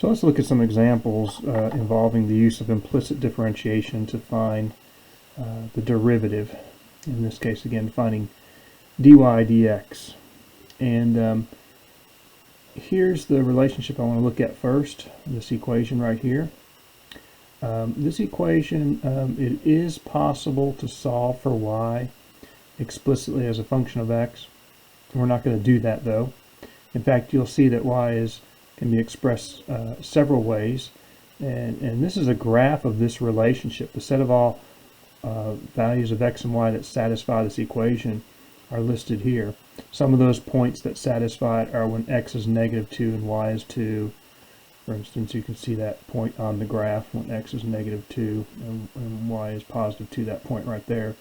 So let's look at some examples involving the use of implicit differentiation to find the derivative. In this case, again, finding dy dx. And here's the relationship I want to look at first, this equation right here. This equation, it is possible to solve for y explicitly as a function of x. We're not going to do that though. In fact, you'll see that y can be expressed several ways, and this is a graph of this relationship. The set of all values of x and y that satisfy this equation are listed here. Some of those points that satisfy it are when x is -2 and y is 2. For instance, you can see that point on the graph when x is -2 and y is +2, that point right there.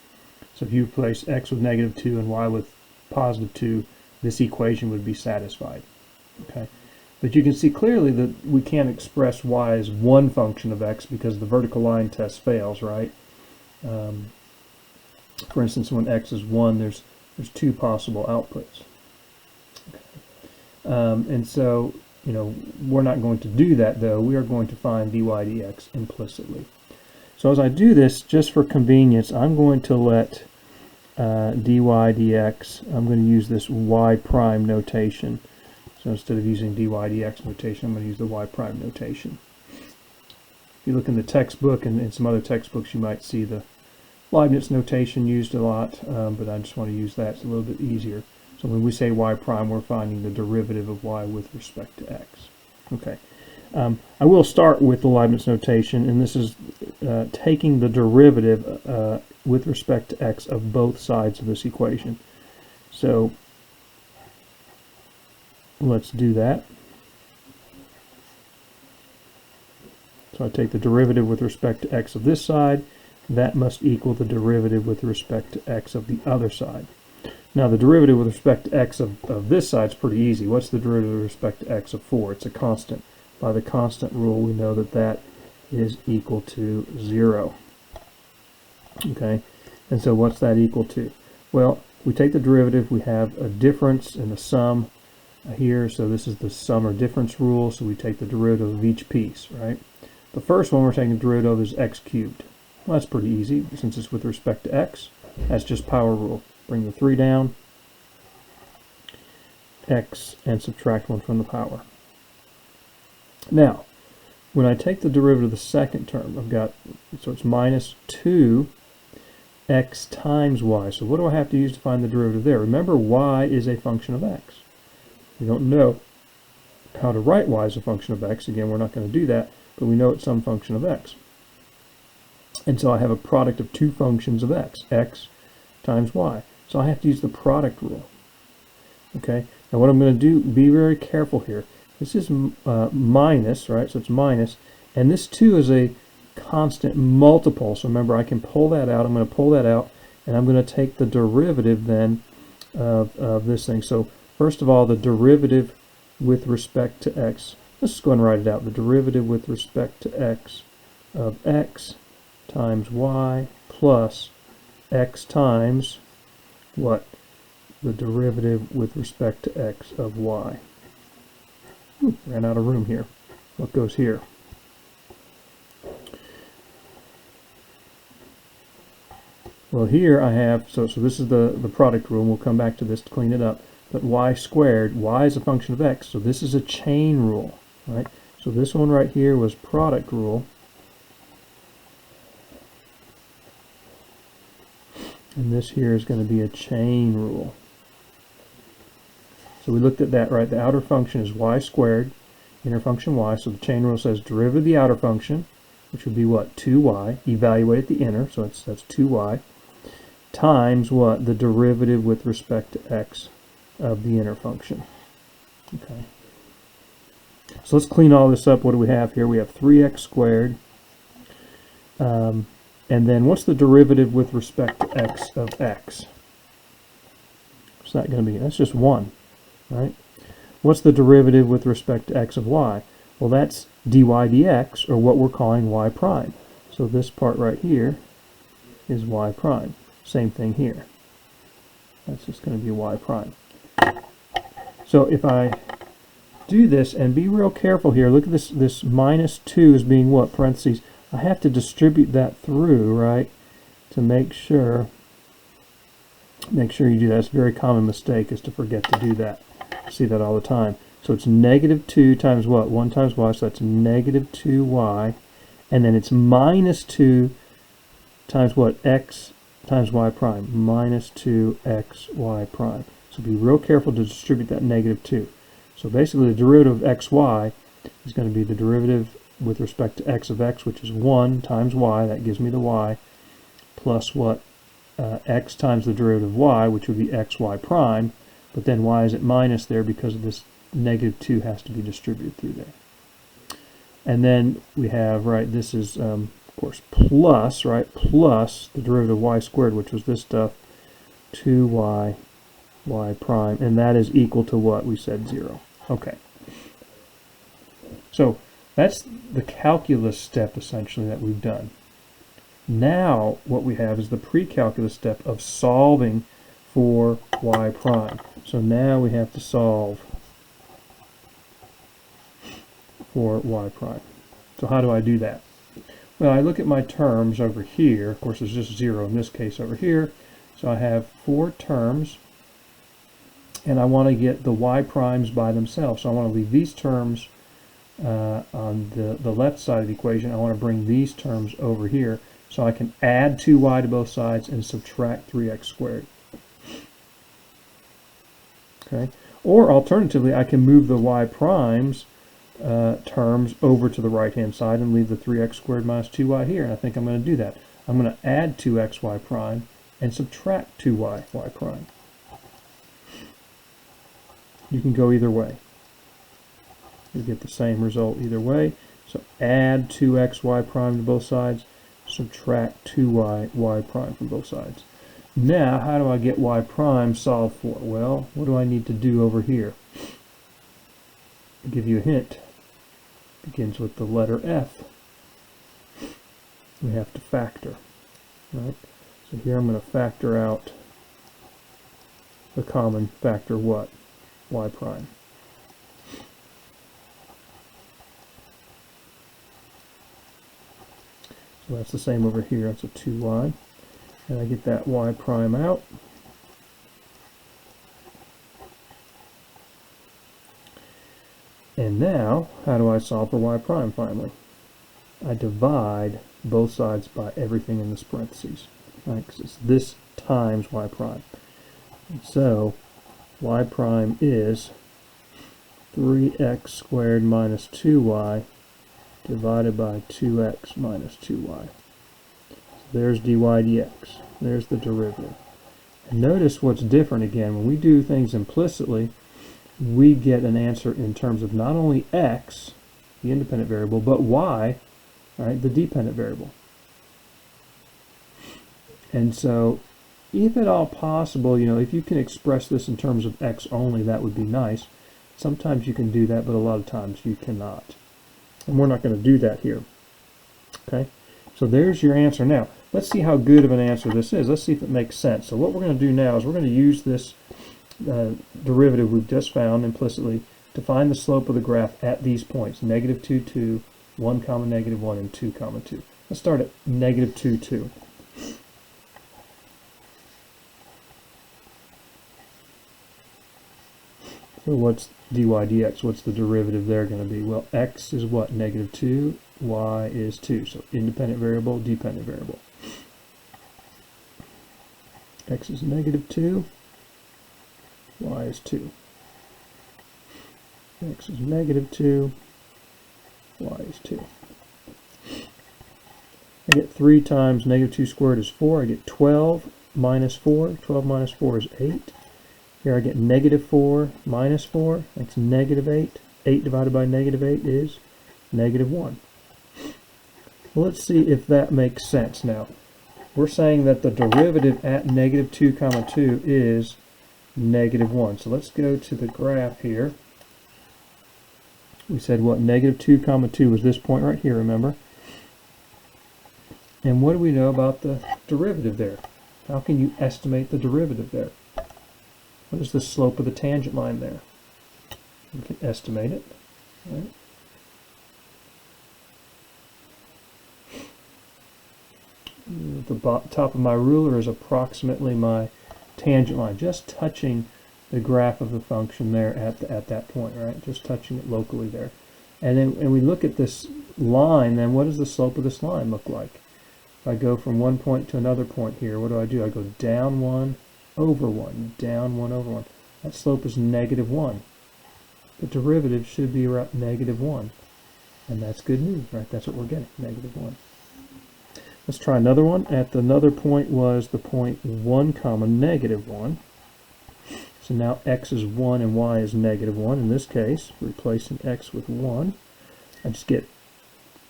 So if you place x with -2 and y with +2, this equation would be satisfied. Okay, but you can see clearly that we can't express y as one function of x because the vertical line test fails, right? For instance, when x is 1, there's two possible outputs. Okay. And so, you know, we're not going to do that though. We are going to find dy dx implicitly. So as I do this, just for convenience, I'm going to let dy dx, I'm going to use this y prime notation. So instead of using dy dx notation, I'm going to use the y prime notation. If you look in the textbook and in some other textbooks, you might see the Leibniz notation used a lot, but I just want to use that. It's a little bit easier. So when we say y prime, we're finding the derivative of y with respect to x. Okay. I will start with the Leibniz notation, and this is taking the derivative with respect to x of both sides of this equation. So let's do that. So I take the derivative with respect to x of this side. That must equal the derivative with respect to x of the other side. Now the derivative with respect to x of this side is pretty easy. What's the derivative with respect to x of 4? It's a constant. By the constant rule, we know that that is equal to 0. Okay, and so what's that equal to? Well, we take the derivative, we have a difference and a sum here, so this is the sum or difference rule, so we take the derivative of each piece, right? The first one we're taking the derivative of is x cubed. Well, that's pretty easy, since it's with respect to x. That's just power rule. Bring the 3 down, x, and subtract 1 from the power. Now, when I take the derivative of the second term, I've got, so it's minus 2 x times y. So what do I have to use to find the derivative there? Remember, y is a function of x. We don't know how to write y as a function of x. Again, we're not going to do that, but we know it's some function of x. And so I have a product of two functions of x times y. So I have to use the product rule. Okay, now what I'm going to do, be very careful here. This is minus, right? So it's minus, and this 2 is a constant multiple. So remember, I can pull that out. I'm going to pull that out, and I'm going to take the derivative then of this thing. So first of all, the derivative with respect to x. Let's just go and write it out. The derivative with respect to x of x times y plus x times what? The derivative with respect to x of y. Ran out of room here. What goes here? Well, here I have, so this is the product rule, and we'll come back to this to clean it up. But y squared, y is a function of x, so this is a chain rule, right? So this one right here was product rule. And this here is going to be a chain rule. So we looked at that, right? The outer function is y squared, inner function y. So the chain rule says derivative of the outer function, which would be what? 2y. Evaluate at the inner, so that's 2y, times what? The derivative with respect to x of the inner function. Okay. So let's clean all this up. What do we have here? We have 3x squared. And then what's the derivative with respect to x of x? What's that going to be? That's just 1, right? What's the derivative with respect to x of y? Well, that's dy dx, or what we're calling y prime. So this part right here is y prime. Same thing here. That's just going to be y prime. So if I do this and be real careful here. Look at this minus 2 is being what? Parentheses. I have to distribute that through, right, to make sure you do that. It's a very common mistake is to forget to do that. I see that all the time. So it's negative 2 times what? 1 times y, so that's negative 2y. And then it's minus 2 times what? X times y prime. Minus 2xy prime. So be real careful to distribute that negative 2. So basically the derivative of xy is going to be the derivative with respect to x of x, which is 1 times y, that gives me the y, plus what? X times the derivative of y, which would be xy prime, but then y is at minus there because of this negative 2 has to be distributed through there. And then we have, right, this is, of course, plus, right, plus the derivative of y squared, which was this stuff, 2y, y prime, and that is equal to what? We said 0. Okay. So that's the calculus step, essentially, that we've done. Now what we have is the precalculus step of solving for y prime. So now we have to solve for y prime. So how do I do that? Well, I look at my terms over here. Of course, there's just 0 in this case over here. So I have 4 terms, and I want to get the y primes by themselves. So I want to leave these terms on the left side of the equation. I want to bring these terms over here so I can add 2y to both sides and subtract 3x squared. Okay. Or alternatively, I can move the y primes terms over to the right-hand side and leave the 3x squared minus 2y here. And I think I'm going to do that. I'm going to add 2xy prime and subtract 2y prime. You can go either way. You get the same result either way. So add 2xy prime to both sides, subtract 2y prime from both sides. Now, how do I get y prime solved for? Well, what do I need to do over here? I'll give you a hint. It begins with the letter F. We have to factor, right? So here I'm going to factor out the common factor what? Y prime. So that's the same over here. That's a 2y. And I get that y prime out. And now, how do I solve for y prime finally? I divide both sides by everything in this parentheses. Right? Because it's this times y prime. And so, y prime is 3x squared minus 2y divided by 2x minus 2y. There's dy dx. There's the derivative. And notice what's different again. When we do things implicitly, we get an answer in terms of not only x, the independent variable, but y, right, the dependent variable. And so, if at all possible, you know, if you can express this in terms of x only, that would be nice. Sometimes you can do that, but a lot of times you cannot. And we're not going to do that here. Okay? So there's your answer. Now, let's see how good of an answer this is. Let's see if it makes sense. So what we're going to do now is we're going to use this derivative we've just found implicitly to find the slope of the graph at these points, negative 2, 2, 1 comma negative 1, and 2 comma 2. Let's start at negative 2, 2. So what's dy dx? What's the derivative there going to be? Well, x is what? Negative 2. Y is 2. So independent variable, dependent variable. X is negative 2. Y is 2. X is negative 2. Y is 2. I get 3 times negative 2 squared is 4. I get 12 minus 4. 12 minus 4 is 8. Here I get negative 4 minus 4. That's negative 8. 8 divided by negative 8 is negative 1. Well, let's see if that makes sense now. We're saying that the derivative at negative 2 comma 2 is negative 1. So let's go to the graph here. We said what? Negative 2 comma 2 was this point right here, remember? And what do we know about the derivative there? How can you estimate the derivative there? What is the slope of the tangent line there? We can estimate it. Right? The top of my ruler is approximately my tangent line, just touching the graph of the function there at that point, right? Just touching it locally there. And then we look at this line, then what does the slope of this line look like? If I go from one point to another point here, what do? I go down 1 over 1, down 1 over 1. That slope is -1. The derivative should be around -1. And that's good news, right? That's what we're getting, -1. Let's try another one. At another point was the point 1 comma -1. So now x is 1 and y is -1. In this case, replacing x with 1, I just get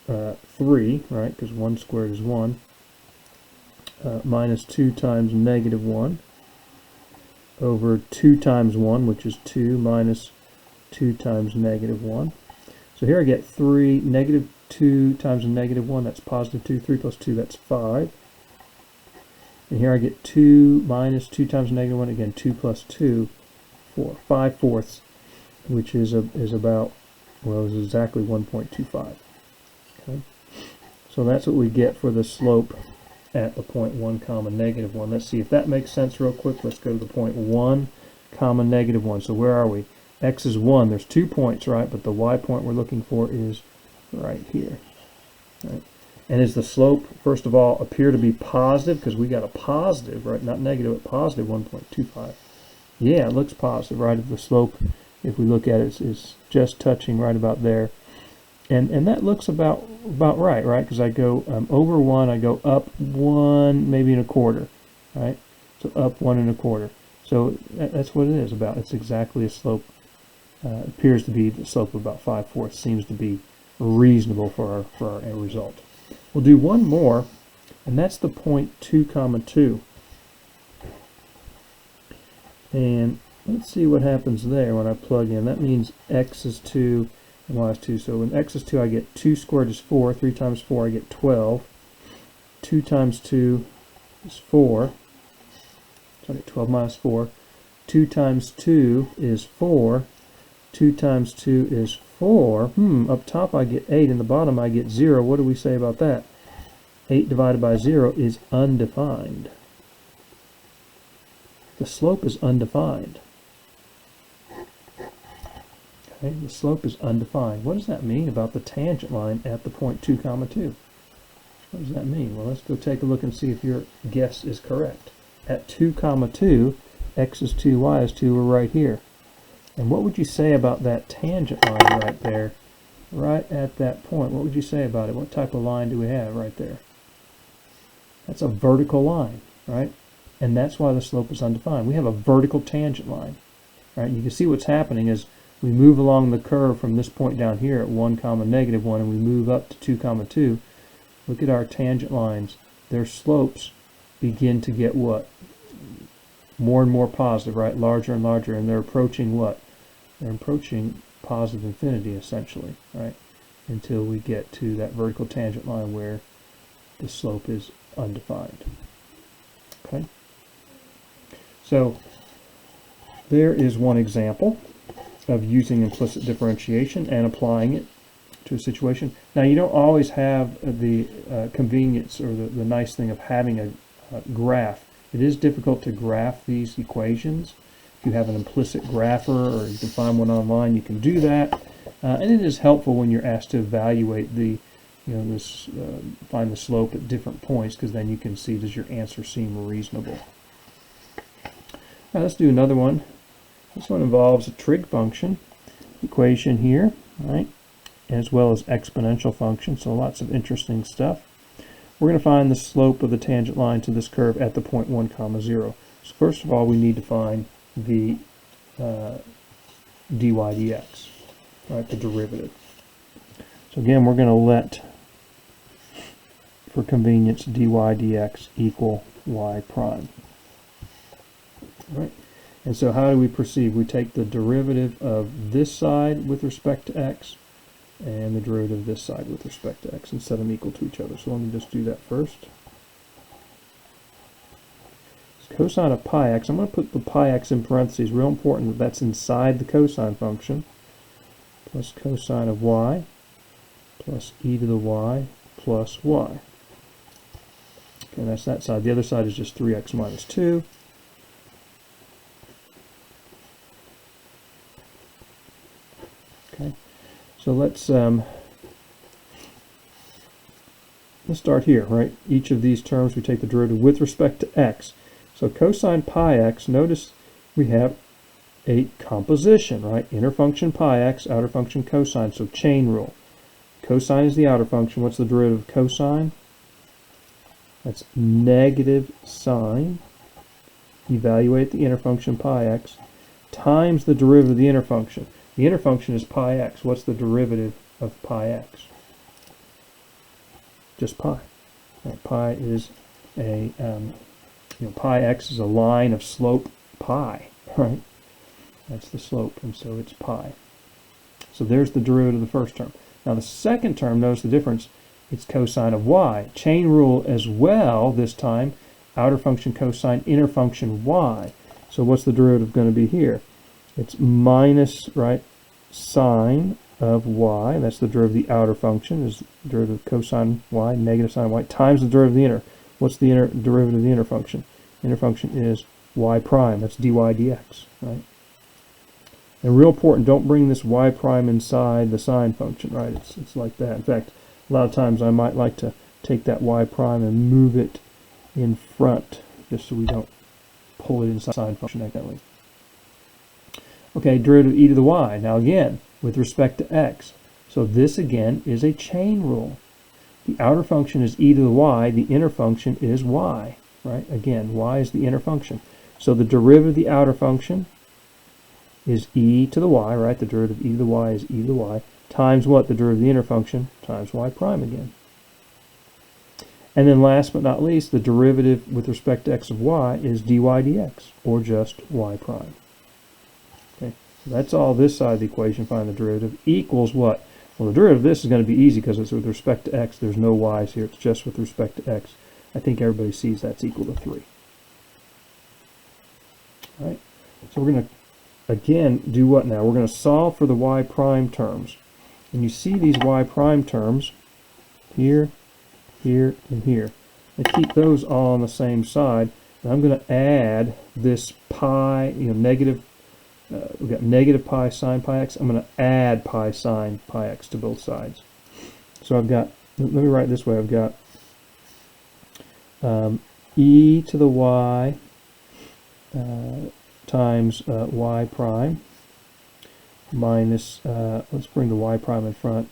3, right, because 1 squared is 1, minus 2 times -1 over 2 times 1, which is 2, minus 2 times -1. So here I get 3, -2 times -1, that's positive 2, 3 plus 2, that's 5. And here I get 2 minus 2 times -1, again 2 plus 2, 4, 5/4, which is about, well, is exactly 1.25. Okay, so that's what we get for the slope at the point 1 comma -1. Let's see if that makes sense real quick. Let's go to the point 1 comma -1. So where are we? X is 1. There's 2 points, right? But the y point we're looking for is right here. Right? And is the slope, first of all, appear to be positive? Because we got a positive, right? Not negative, but positive 1.25. Yeah, it looks positive, right? If the slope, if we look at it, is just touching right about there. And that looks about right, right? Because I go over 1, I go up 1, maybe 1/4, right? So up 1 1/4. So that's what it is about. It's exactly a slope. Appears to be the slope of about 5/4. Seems to be reasonable for our end result. We'll do one more, and that's the point 2 comma 2. And let's see what happens there when I plug in. That means x is 2 and y is 2. So when x is 2, I get 2 squared is 4. 3 times 4, I get 12. 2 times 2 is 4. So I get 12 minus 4. 2 times 2 is 4. 2 times 2 is 4. Up top I get 8, and the bottom I get 0. What do we say about that? 8 divided by 0 is undefined. The slope is undefined. Okay, the slope is undefined. What does that mean about the tangent line at the point 2 comma 2? What does that mean? Well, let's go take a look and see if your guess is correct. At 2 comma 2, x is 2, y is 2, we're right here. And what would you say about that tangent line right there, right at that point? What would you say about it? What type of line do we have right there? That's a vertical line, right? And that's why the slope is undefined. We have a vertical tangent line, right? You can see what's happening is we move along the curve from this point down here at 1 comma -1, and we move up to 2 comma 2. Look at our tangent lines. Their slopes begin to get what? More and more positive, right? Larger and larger, and they're approaching what? They're approaching positive infinity, essentially, right? Until we get to that vertical tangent line where the slope is undefined. Okay? So, there is one example of using implicit differentiation and applying it to a situation. Now, you don't always have the convenience or the nice thing of having a graph. It is difficult to graph these equations. If you have an implicit grapher or you can find one online, you can do that. And it is helpful when you're asked to evaluate the, find the slope at different points, because then you can see, does your answer seem reasonable? Now let's do another one. This one involves a trig function equation here, right, as well as exponential function, so lots of interesting stuff. We're going to find the slope of the tangent line to this curve at the point 1 comma 0. So first of all, we need to find the dy dx, right, the derivative. So again, we're going to let, for convenience, dy dx equal y prime. All right. And so how do we proceed? We take the derivative of this side with respect to x and the derivative of this side with respect to x and set them equal to each other. So let me just do that first. It's cosine of pi x. I'm going to put the pi x in parentheses. Real important that that's inside the cosine function. plus cosine of y plus e to the y plus y. Okay, that's that side. The other side is just 3x minus 2. Okay, so let's start here, right? Each of these terms we take the derivative with respect to x. So cosine pi x, notice we have a composition, right? Inner function pi x, outer function cosine, so chain rule. Cosine is the outer function. What's the derivative of cosine? That's negative sine. Evaluate the inner function pi x times the derivative of the inner function. The inner function is pi x. What's the derivative of pi x? Just pi. Right, pi is a, pi x is a line of slope pi, right? That's the slope, and so it's pi. So there's the derivative of the first term. Now the second term, notice the difference. It's cosine of y. Chain rule as well this time. Outer function cosine, inner function y. So what's the derivative going to be here? It's minus, right, sine of y. That's the derivative of the outer function. Is the derivative of cosine y, negative sine y, times the derivative of the inner. What's the inner derivative of the inner function? Inner function is y prime. That's dy dx, right? And real important, don't bring this y prime inside the sine function, right? It's like that. In fact, a lot of times I might like to take that y prime and move it in front, just so we don't pull it inside the sine function accidentally. Okay, derivative of e to the y. Now again, with respect to x. So this again is a chain rule. The outer function is e to the y, the inner function is y, right? Again, y is the inner function. So the derivative of the outer function is e to the y, right? The derivative of e to the y is e to the y, times what? The derivative of the inner function, times y prime again. And then last but not least, the derivative with respect to x of y is dy dx, or just y prime. Okay, so that's all this side of the equation, find the derivative, equals what? Well, the derivative of this is going to be easy because it's with respect to x. There's no y's here. It's just with respect to x. I think everybody sees that's equal to 3. All right, so we're going to again do what now? We're going to solve for the y prime terms. And you see these y prime terms here, here, and here. And keep those all on the same side. And I'm going to add this pi, negative, we've got negative pi sine pi x. I'm going to add pi sine pi x to both sides. So I've got, let me write it this way, I've got e to the y times y prime minus, let's bring the y prime in front,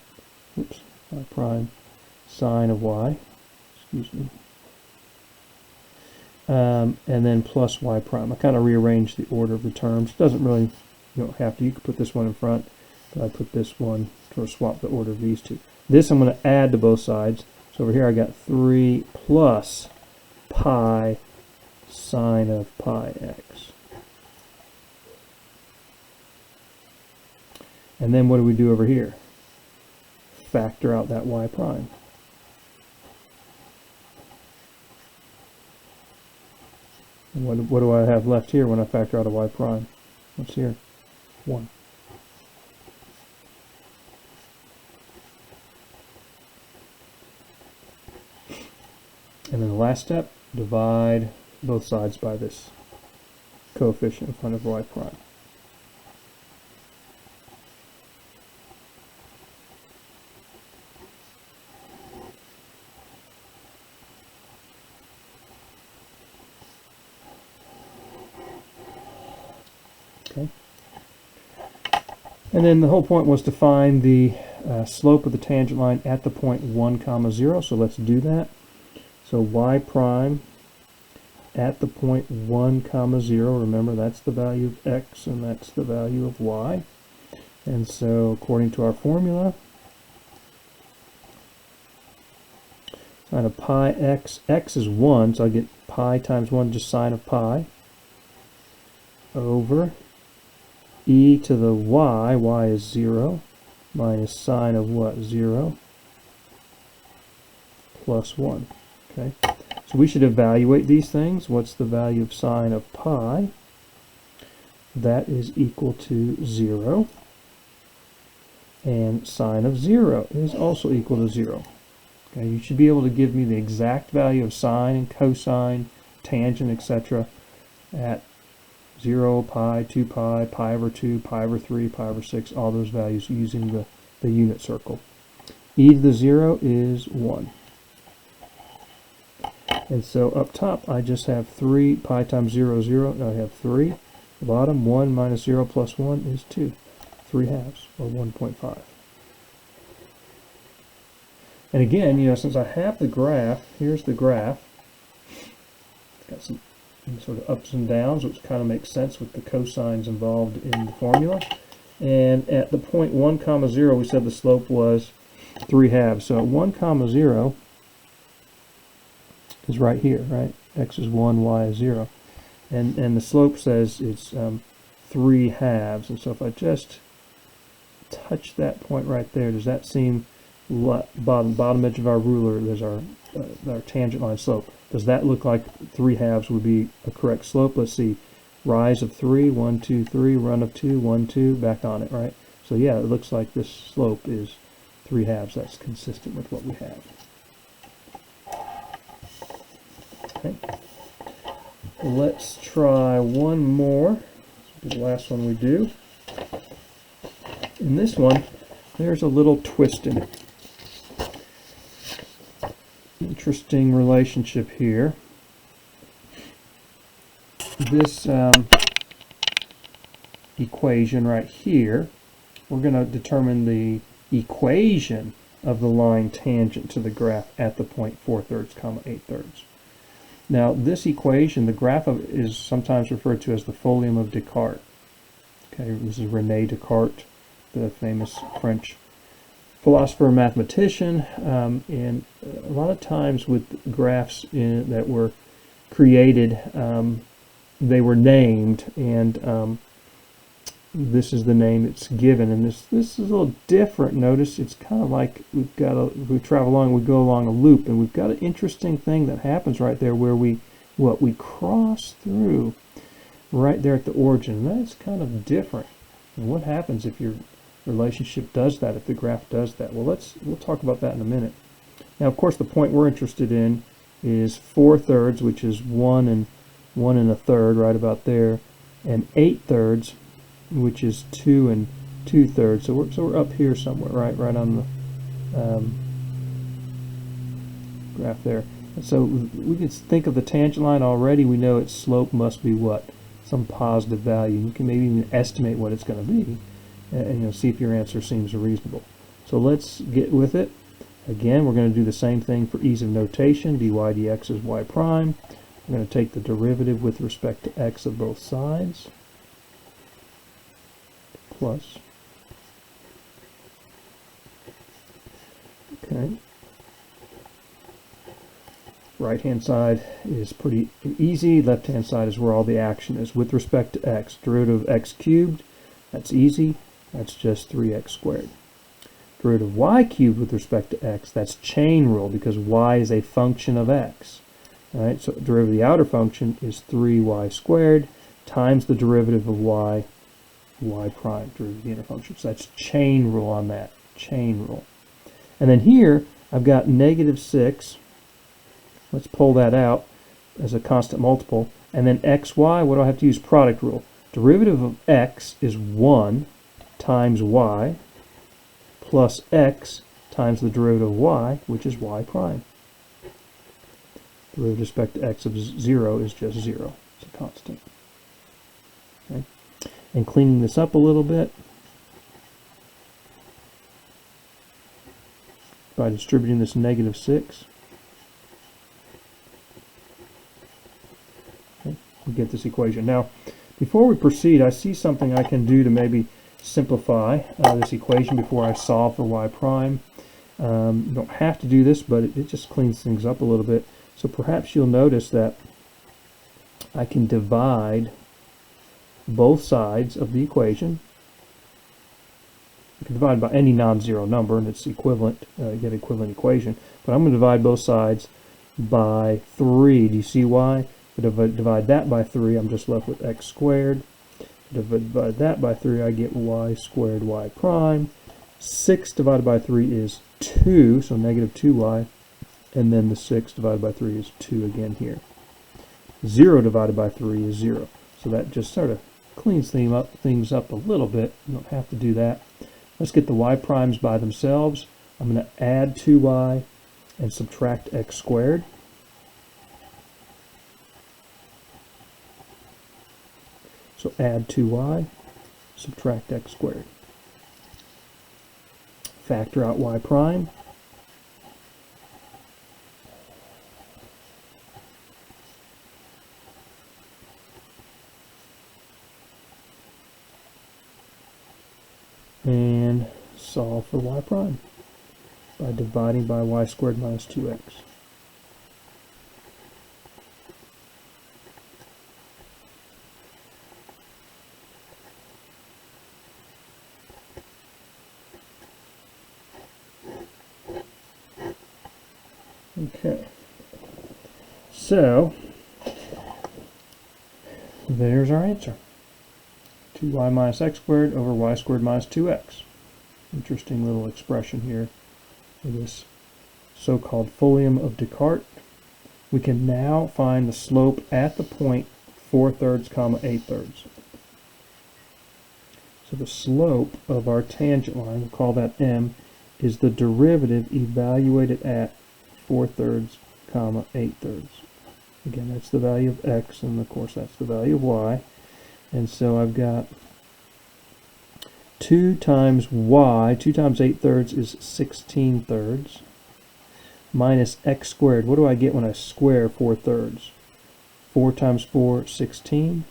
oops, y prime sine of y, excuse me, and then plus y prime. I kind of rearranged the order of the terms. Doesn't really, you don't have to. You could put this one in front, but I put this one to swap the order of these two. This I'm going to add to both sides. So over here I got 3 plus pi sine of pi x. And then what do we do over here? Factor out that y prime. And what do I have left here when I factor out a y prime? What's here? 1. And then the last step, divide both sides by this coefficient in front of y prime. Okay. And then the whole point was to find the slope of the tangent line at the point 1, 0. So let's do that. So y prime at the point 1, 0. Remember, that's the value of x and that's the value of y. And so according to our formula, sine of pi x, x is 1, so I get pi times 1, just sine of pi, over e to the y, y is 0, minus sine of what? 0, plus 1. Okay, so we should evaluate these things. What's the value of sine of pi? That is equal to 0. and sine of 0 is also equal to 0. Okay, you should be able to give me the exact value of sine and cosine, tangent, etc. at 0, pi, 2 pi, pi over 2, pi over 3, pi over 6, all those values using the unit circle. E to the 0 is 1. And so up top I just have 3 pi times 0, 0. I have 3. The bottom, 1 minus 0 plus 1 is 2. 3 halves, or 1.5. And again, you know, since I have the graph, here's the graph. It's got some sort of ups and downs, which kind of makes sense with the cosines involved in the formula. And at the point 1 comma 0, we said the slope was 3 halves. So at 1 comma 0 is right here, right? X is 1, y is 0. And the slope says it's 3 halves. And so if I just touch that point right there, does that seem bottom edge of our ruler, there's our tangent line slope. Does that look like 3 halves would be a correct slope? Let's see. Rise of 3, 1, 2, 3, run of 2, 1, 2, back on it, right? So yeah, it looks like this slope is 3 halves. That's consistent with what we have. Okay. Let's try one more. This will be the last one we do. In this one, there's a little twist in it. Interesting relationship here. This equation right here, we're going to determine the equation of the line tangent to the graph at the point 4/3, 8/3. Now this equation, the graph of it is sometimes referred to as the folium of Descartes. Okay, this is René Descartes, the famous French philosopher and mathematician, and a lot of times with graphs that were created, they were named, and this is the name it's given. And this is a little different. Notice it's kind of like we travel along, we go along a loop, and we've got an interesting thing that happens right there where we cross through right there at the origin. And that's kind of different. And what happens if your relationship does that, if the graph does that? Well, we'll talk about that in a minute. Now, of course, the point we're interested in is 4/3, which is 1 and 1 1/3, right about there, and 8/3, which is 2 and 2/3. So we're up here somewhere, right on the graph there. And so we can think of the tangent line already. We know its slope must be what? Some positive value. You can maybe even estimate what it's going to be, and see if your answer seems reasonable. So let's get with it. Again, we're going to do the same thing for ease of notation. dy dx is y prime. We're going to take the derivative with respect to x of both sides, plus. Okay. Right-hand side is pretty easy. Left-hand side is where all the action is. With respect to x, derivative of x cubed, that's easy. That's just 3x squared. Derivative of y cubed with respect to x, that's chain rule because y is a function of x. All right, so derivative of the outer function is 3y squared times the derivative of y prime, derivative of the inner function. So that's chain rule on that, chain rule. And then here, I've got -6. Let's pull that out as a constant multiple. And then xy, what do I have to use? Product rule. Derivative of x is 1 times y plus x times the derivative of y, which is y prime. Derivative with respect to x of 0 is just 0. It's a constant. Okay. And cleaning this up a little bit by distributing this -6. Okay. We get this equation. Now, before we proceed, I see something I can do to maybe simplify this equation before I solve for y prime. You don't have to do this, but it just cleans things up a little bit. So perhaps you'll notice that I can divide both sides of the equation. You can divide by any non-zero number, and it's equivalent, get equivalent equation. But I'm going to divide both sides by 3. Do you see why? If I divide that by 3, I'm just left with x squared. If I divide that by 3, I get y squared y prime. 6 divided by 3 is 2, so negative 2y, and then the 6 divided by 3 is 2 again here. 0 divided by 3 is 0. So that just sort of cleans things up a little bit. You don't have to do that. Let's get the y primes by themselves. I'm going to add 2y and subtract x squared. So add 2y, subtract x squared. Factor out y prime. And solve for y prime by dividing by y squared minus 2x. Okay, so there's our answer. 2y minus x squared over y squared minus 2x. Interesting little expression here for this so-called folium of Descartes. We can now find the slope at the point 4/3, 8/3. So the slope of our tangent line, we'll call that m, is the derivative evaluated at 4/3, 8/3. Again, that's the value of x, and of course that's the value of y. And so I've got 2 times y, 2 times 8/3 is 16/3, minus x squared. What do I get when I square 4/3? 4 times 4, 16.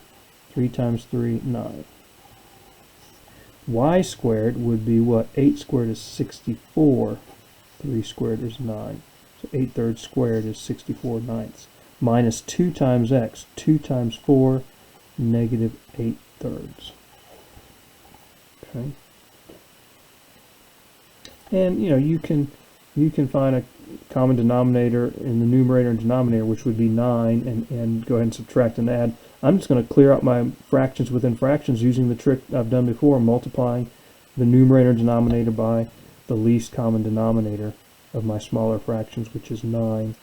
3 times 3, 9. Y squared would be what? 8 squared is 64. 3 squared is 9. So 8/3 squared is 64/9. Minus 2 times x. 2 times 4, negative 8/3. Okay. And you can find a common denominator in the numerator and denominator, which would be 9, and go ahead and subtract and add. I'm just going to clear out my fractions within fractions using the trick I've done before, multiplying the numerator and denominator by the least common denominator of my smaller fractions, which is 9.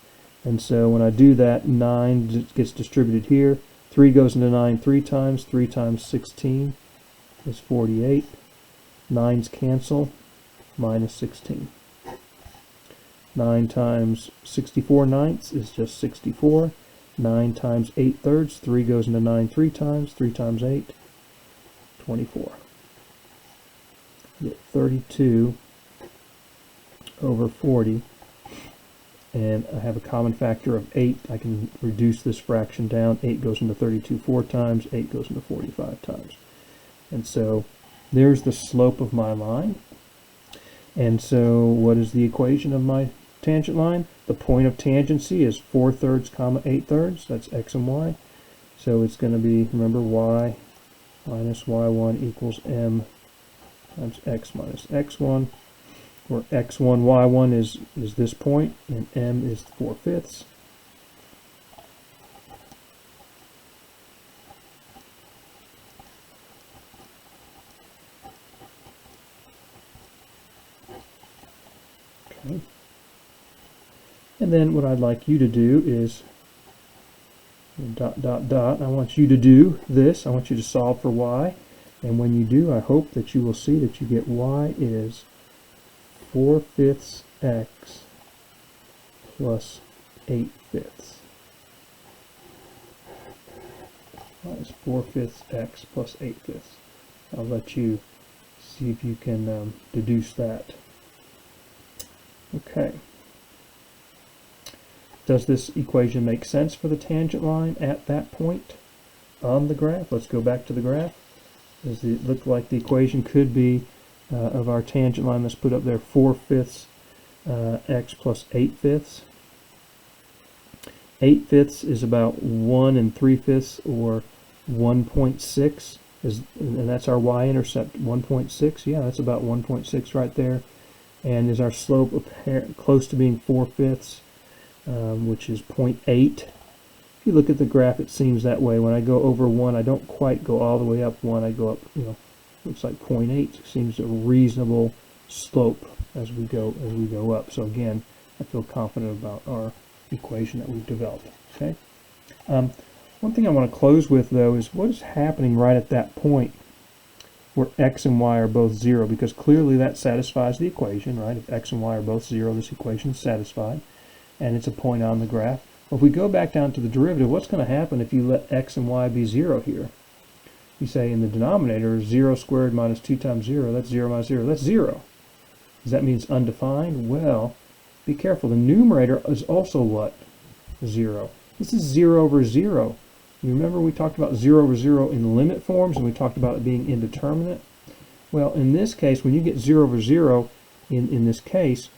And so when I do that, 9 gets distributed here. 3 goes into 9 3 times. 3 times 16 is 48. 9's cancel, minus 16. 9 times 64/9 is just 64. 9 times 8/3, 3 goes into 9 3 times. 3 times 8, 24. You get 32 over 40. And I have a common factor of 8. I can reduce this fraction down. 8 goes into 32 4 times. 8 goes into 45 times. And so there's the slope of my line. And so what is the equation of my tangent line? The point of tangency is 4/3, 8/3. That's x and y. So it's going to be, remember, y minus y1 equals m times x minus x1. Where x1, y1 is this point, and m is 4/5. Okay. And then what I'd like you to do is dot, dot, dot. I want you to do this. I want you to solve for y. And when you do, I hope that you will see that you get y is 4/5 x plus 8/5. That's 4/5 x plus 8/5. I'll let you see if you can deduce that. Okay. Does this equation make sense for the tangent line at that point on the graph? Let's go back to the graph. Does it look like the equation could be of our tangent line? Let's put up there 4/5 x plus 8/5. 8/5 is about 1 3/5, or 1.6, and that's our y-intercept, 1.6. Yeah, that's about 1.6 right there. And is our slope close to being 4/5, which is 0.8. If you look at the graph, it seems that way. When I go over 1, I don't quite go all the way up 1. I go up, looks like 0.8 seems a reasonable slope as we go up. So again, I feel confident about our equation that we've developed. Okay. One thing I want to close with, though, is what is happening right at that point where x and y are both 0, because clearly that satisfies the equation, right? If x and y are both 0, this equation is satisfied, and it's a point on the graph. Well, if we go back down to the derivative, what's going to happen if you let x and y be 0 here? You say in the denominator, 0 squared minus 2 times 0, that's 0 minus 0, that's 0. Does that mean it's undefined? Well, be careful. The numerator is also what? 0. This is 0 over 0. You remember we talked about 0 over 0 in limit forms, and we talked about it being indeterminate? Well, in this case, when you get 0 over 0, in this case,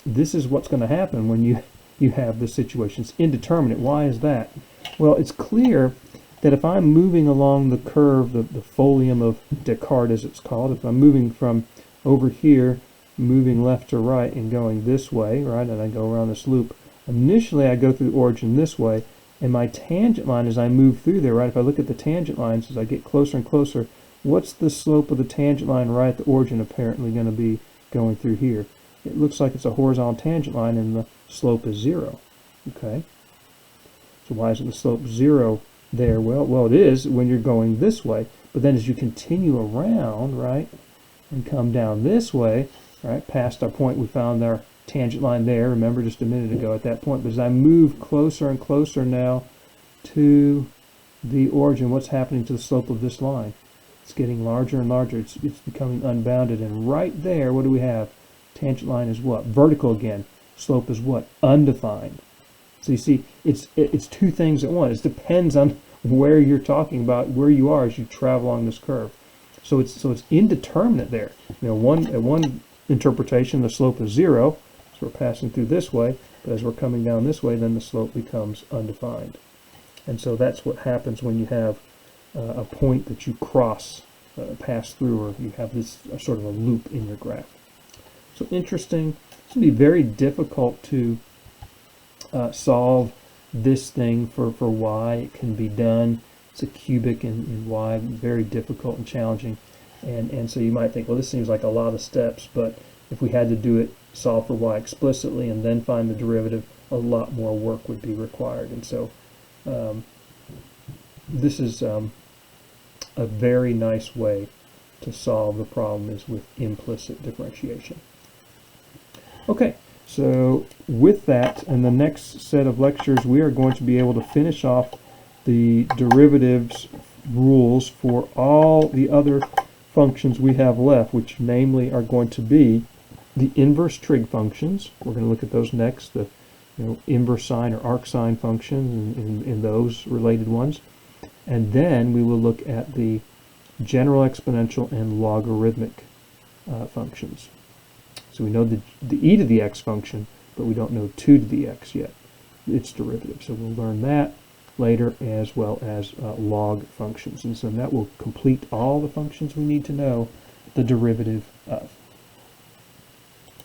this is what's going to happen when you have this situation. It's indeterminate. Why is that? Well, it's clear that if I'm moving along the curve, the folium of Descartes, as it's called, if I'm moving from over here, moving left to right and going this way, right, and I go around this loop, initially I go through the origin this way, and my tangent line as I move through there, right, if I look at the tangent lines as I get closer and closer, what's the slope of the tangent line right at the origin apparently going to be going through here? It looks like it's a horizontal tangent line, and the slope is 0. Okay? So why isn't the slope 0 there? Well, it is when you're going this way, but then as you continue around, right, and come down this way, right, past our point, we found our tangent line there, remember just a minute ago at that point, but as I move closer and closer now to the origin, what's happening to the slope of this line? It's getting larger and larger. It's becoming unbounded, and right there, what do we have? Tangent line is what? Vertical again. Slope is what? Undefined. So you see, it's two things at once. It depends on where you're talking about, where you are as you travel along this curve. So it's indeterminate there. You know, one interpretation, the slope is 0, so we're passing through this way, but as we're coming down this way, then the slope becomes undefined. And so that's what happens when you have a point that you cross, pass through, or you have this sort of a loop in your graph. So interesting. It's going to be very difficult to solve this thing for y. It can be done. It's a cubic in y, very difficult and challenging. And so you might think, well, this seems like a lot of steps, but if we had to do it, solve for y explicitly and then find the derivative, a lot more work would be required. And so this is a very nice way to solve the problem, is with implicit differentiation. Okay, so with that, in the next set of lectures, we are going to be able to finish off the derivatives rules for all the other functions we have left, which namely are going to be the inverse trig functions. We're going to look at those next, the inverse sine or arcsine functions and those related ones. And then we will look at the general exponential and logarithmic functions. So we know the e to the x function, but we don't know 2 to the x yet, its derivative. So we'll learn that later, as well as log functions. And so that will complete all the functions we need to know the derivative of.